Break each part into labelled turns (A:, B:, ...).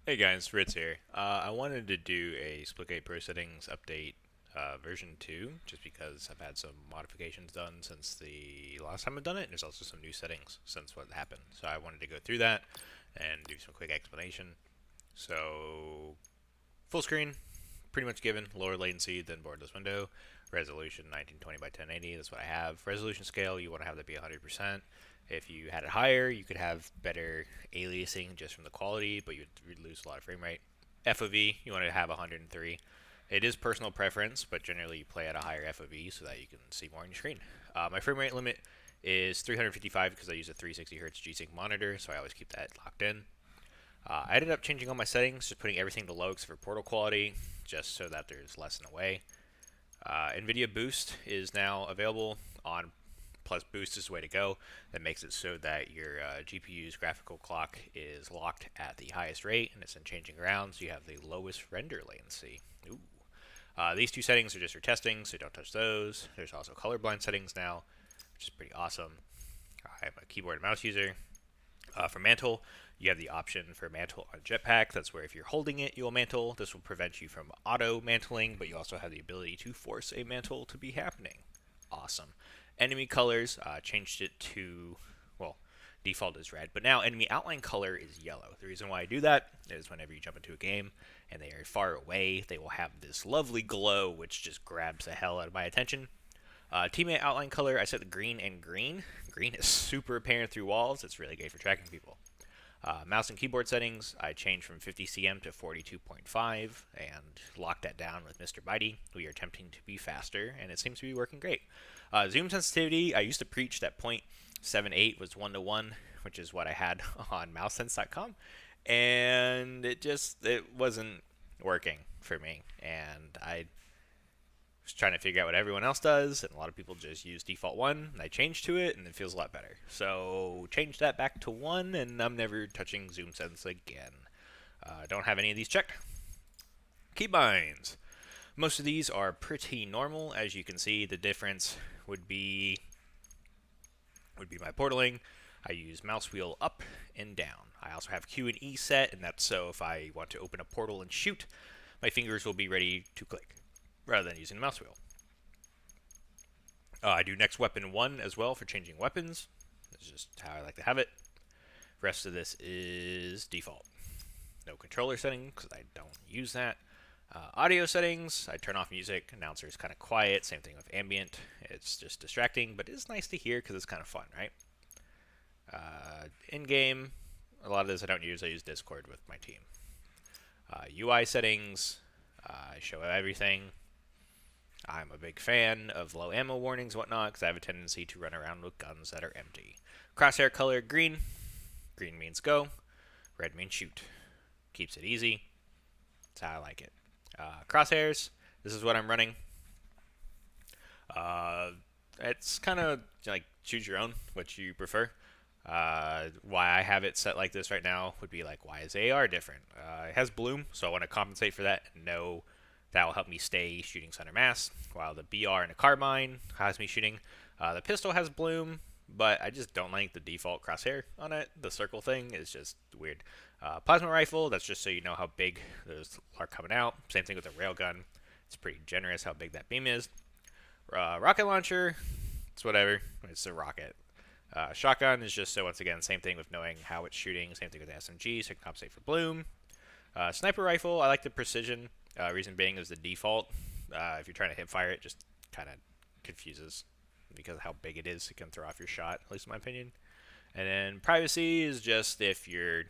A: Hey guys, Ritz here. I wanted to do a Splitgate Pro Settings update version 2, just because I've had some modifications done since the last time I've done it, and there's also some new settings since what happened. So I wanted to go through that and do some quick explanation. So, full screen, pretty much given, lower latency than borderless window, resolution 1920 by 1080, that's what I have. Resolution scale, you want to have that be 100%. If you had it higher, you could have better aliasing just from the quality, but you'd lose a lot of frame rate. FOV, you want to have 103. It is personal preference, but generally you play at a higher FOV so that you can see more on your screen. My frame rate limit is 355 because I use a 360Hz G-Sync monitor, so I always keep that locked in. I ended up changing all my settings, just putting everything to low except for portal quality, just so that there's less in the way. NVIDIA Boost is now available on Plus Boost is the way to go. That makes it so that your GPU's graphical clock is locked at the highest rate, and it's in changing around, so you have the lowest render latency. Ooh. These two settings are just for testing, so don't touch those. There's also colorblind settings now, which is pretty awesome. I'm a keyboard and mouse user. For mantle, you have the option for mantle on jetpack. That's where if you're holding it, you'll mantle. This will prevent you from auto mantling, but you also have the ability to force a mantle to be happening. Awesome. Enemy colors, changed it to, well, default is red, but now enemy outline color is yellow. The reason why I do that is whenever you jump into a game and they are far away, they will have this lovely glow, which just grabs the hell out of my attention. Teammate outline color, I set the green and green. Green is super apparent through walls. It's really great for tracking people. Mouse and keyboard settings, I changed from 50 cm to 42.5 and locked that down with Mr. Bitey. We are attempting to be faster, and it seems to be working great. Zoom sensitivity, I used to preach that 0.78 was 1:1, which is what I had on mousesense.com, and it wasn't working for me, and I was trying to figure out what everyone else does, and a lot of people just use default 1, and I changed to it, and it feels a lot better. So change that back to 1, and I'm never touching Zoom Sense again. Don't have any of these checked. Keybinds. Most of these are pretty normal. As you can see, the difference would be my portaling. I use mouse wheel up and down. I also have Q and E set, and that's so if I want to open a portal and shoot, my fingers will be ready to click, rather than using the mouse wheel. I do next weapon 1 as well for changing weapons. That's just how I like to have it. Rest of this is default. No controller setting because I don't use that. Audio settings, I turn off music. Announcer is kind of quiet. Same thing with ambient. It's just distracting, but it's nice to hear because it's kind of fun, right? In-game, a lot of this I don't use. I use Discord with my team. UI settings, I show everything. I'm a big fan of low ammo warnings and whatnot because I have a tendency to run around with guns that are empty. Crosshair color, green. Green means go. Red means shoot. Keeps it easy. That's how I like it. Crosshairs, this is what I'm running. It's kind of like choose your own, what you prefer. Why I have it set like this right now would be like, why is AR different? It has bloom, so I want to compensate for that and know that will help me stay shooting center mass, while the BR and a carbine has me shooting. The pistol has bloom, but I just don't like the default crosshair on it. The circle thing is just weird. Plasma rifle, that's just so you know how big those are coming out. Same thing with the railgun. It's pretty generous how big that beam is. Rocket launcher, it's whatever. It's a rocket. Shotgun is just so, once again, same thing with knowing how it's shooting. Same thing with the SMG, so you can compensate for bloom. Sniper rifle, I like the precision. Reason being is the default. If you're trying to hip fire it, just kind of confuses because of how big it is. It can throw off your shot, at least in my opinion. And then privacy is just if you're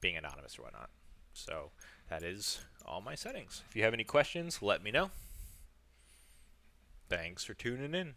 A: being anonymous or whatnot. So that is all my settings. If you have any questions, let me know. Thanks for tuning in.